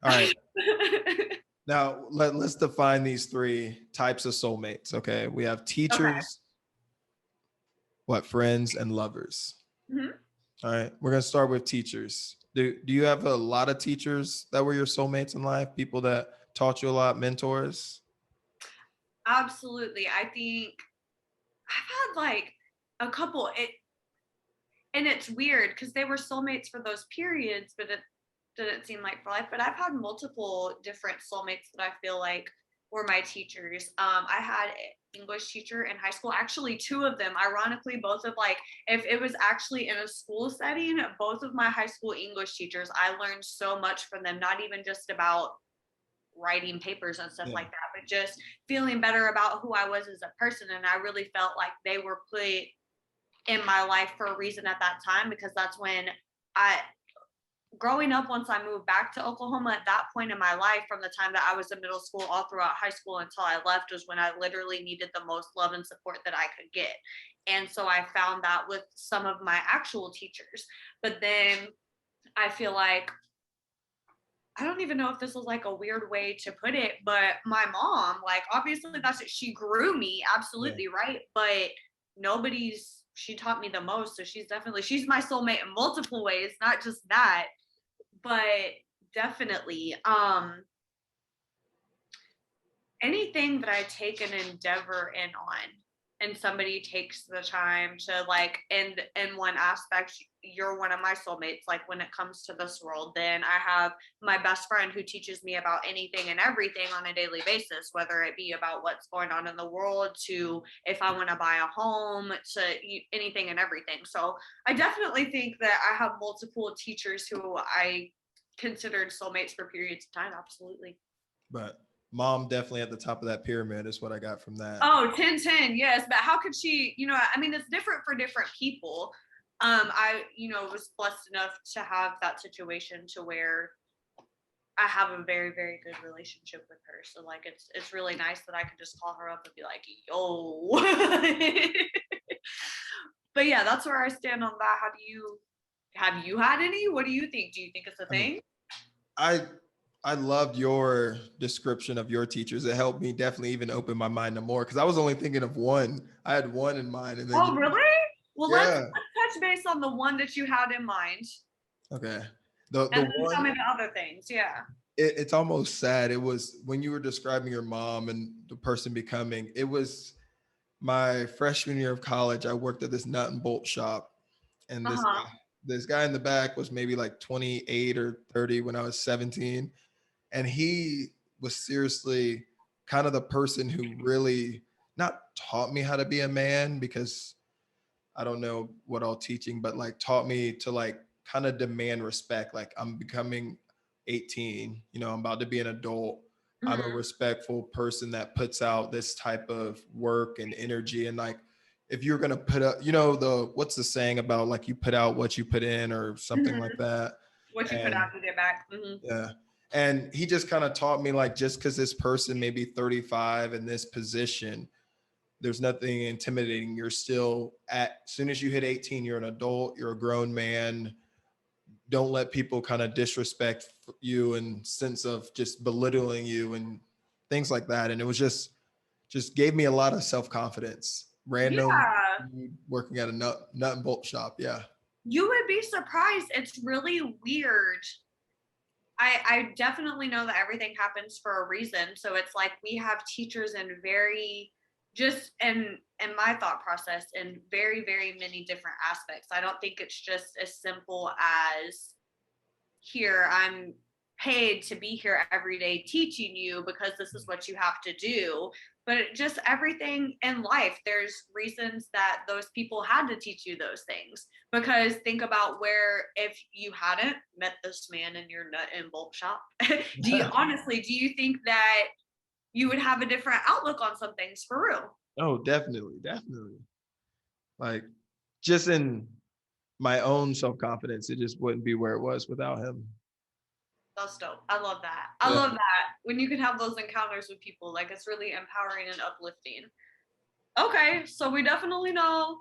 All right. Now let's define these three types of soulmates. Okay. We have teachers, friends, and lovers. Mm-hmm. All right. We're gonna start with teachers. Do you have a lot of teachers that were your soulmates in life? People that taught you a lot, mentors? Absolutely. I think I've had like a couple. And it's weird because they were soulmates for those periods, but it didn't seem like for life. But I've had multiple different soulmates that I feel like were my teachers. I had an English teacher in high school, actually two of them, ironically, both of like, if it was actually in a school setting, both of my high school English teachers, I learned so much from them, not even just about writing papers and stuff Yeah. like that, but just feeling better about who I was as a person. And I really felt like they were put in my life for a reason at that time, because that's when I, growing up, once I moved back to Oklahoma, at that point in my life, from the time that I was in middle school all throughout high school until I left, was when I literally needed the most love and support that I could get. And so I found that with some of my actual teachers. But then I feel like, I don't even know if this is like a weird way to put it, but my mom, like, obviously that's it. She grew me, Yeah. absolutely, right? But she taught me the most. So she's my soulmate in multiple ways, not just that, but definitely, anything that I take an endeavor in on, and somebody takes the time to, like, in one aspect, you're one of my soulmates, like when it comes to this world. Then I have my best friend who teaches me about anything and everything on a daily basis, whether it be about what's going on in the world, to if I want to buy a home, to anything and everything. So I definitely think that I have multiple teachers who I considered soulmates for periods of time. Absolutely. But mom definitely at the top of that pyramid is what I got from that. Oh, 10-10, yes. But how could she, I mean, it's different for different people. I, was blessed enough to have that situation to where I have a very, very good relationship with her. So like it's really nice that I can just call her up and be like, yo. But yeah, that's where I stand on that. Have you had any? What do you think? Do you think it's a I mean, thing? I I loved your description of your teachers. It helped me definitely even open my mind to more because I was only thinking of one. I had one in mind, and then Oh, really? Well, let's yeah, touch base on the one that you had in mind, okay. The and then tell one me the other things. Yeah. it's almost sad. It was when you were describing your mom and the person becoming. It was my freshman year of college. I worked at this nut and bolt shop, and Uh-huh. this guy in the back was maybe like 28 or 30 when I was 17, and he was seriously kind of the person who really not taught me how to be a man because I don't know what all teaching, but like taught me to like kind of demand respect. Like I'm becoming 18, I'm about to be an adult. I'm a Mhm. respectful person that puts out this type of work and energy. And like, if you're going to put up, what's the saying about like you put out what you put in or something like Mhm. that. What you put And out, you get back. Mhm. yeah. And he just kind of taught me like, just because this person may be 35 in this position, there's nothing intimidating. You're still as soon as you hit 18, you're an adult, you're a grown man. Don't let people kind of disrespect you and sense of just belittling you and things like that. And it was just gave me a lot of self-confidence. Random Yeah. dude working at a nut and bolt shop. Yeah. You would be surprised. It's really weird. I definitely know that everything happens for a reason. So it's like we have teachers in very just in my thought process in very, very many different aspects. I don't think it's just as simple as, here, I'm paid to be here every day teaching you because this is what you have to do. But just everything in life, there's reasons that those people had to teach you those things. Because think about where, if you hadn't met this man in your nut and bolt shop, do you think that you would have a different outlook on some things, for real? Oh, definitely, definitely. Like just in my own self-confidence, it just wouldn't be where it was without him. That's dope. I love that. I Yeah. love that when you can have those encounters with people. Like, it's really empowering and uplifting. Okay, so we definitely know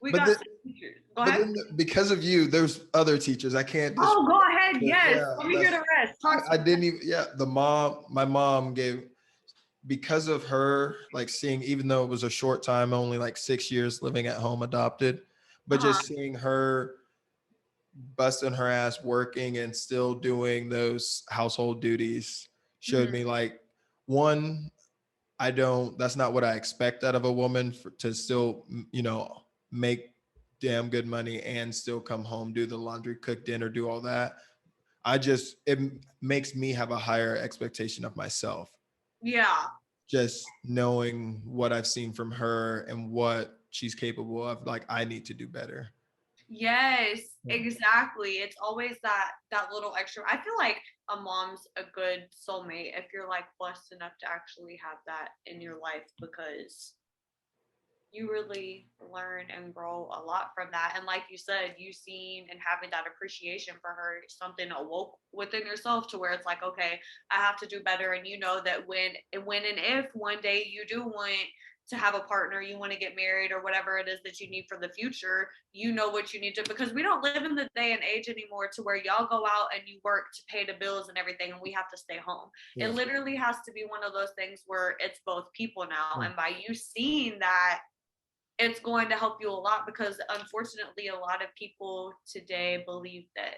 we But got the, some teachers. Go But ahead. then because of you, there's other teachers. I can't just. Oh, go ahead. Yes. Yeah, Let me hear the rest. Talk I to me. didn't even. Yeah, my mom gave, because of her, like seeing, even though it was a short time, only like 6 years living at home adopted, but Uh-huh. just seeing her busting her ass working and still doing those household duties showed Mhm. me like, one, that's not what I expect out of a woman, to still, make damn good money and still come home, do the laundry, cook dinner, do all that. It makes me have a higher expectation of myself, Yeah. just knowing what I've seen from her and what she's capable of. Like, I need to do better. Yes, Yeah. exactly. It's always that little extra. I feel like a mom's a good soulmate if you're like blessed enough to actually have that in your life, because you really learn and grow a lot from that. And like you said, you seen and having that appreciation for her, something awoke within yourself to where it's like, okay, I have to do better. And you know that when and if one day you do want to have a partner, you want to get married or whatever it is that you need for the future, you know what you need to, because we don't live in the day and age anymore to where y'all go out and you work to pay the bills and everything and we have to stay home. Yeah. It literally has to be one of those things where it's both people now. Yeah. And by you seeing that, it's going to help you a lot, because unfortunately a lot of people today believe that,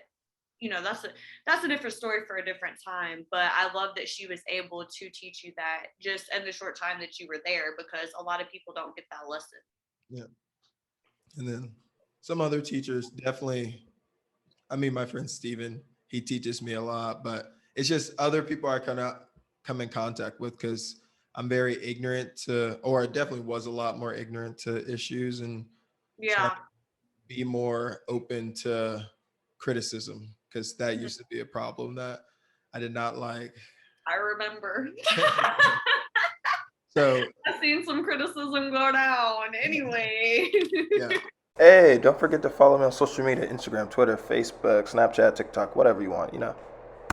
that's a different story for a different time. But I love that she was able to teach you that just in the short time that you were there, because a lot of people don't get that lesson. Yeah. And then some other teachers definitely, I mean, my friend Steven, he teaches me a lot, but it's just other people I kind of come in contact with, because I'm very ignorant to, or I definitely was a lot more ignorant to issues, and trying Yeah. to be more open to criticism, because that used to be a problem that I did not like. I remember. So I've seen some criticism go down anyway. yeah. Hey, don't forget to follow me on social media: Instagram, Twitter, Facebook, Snapchat, TikTok, whatever you want,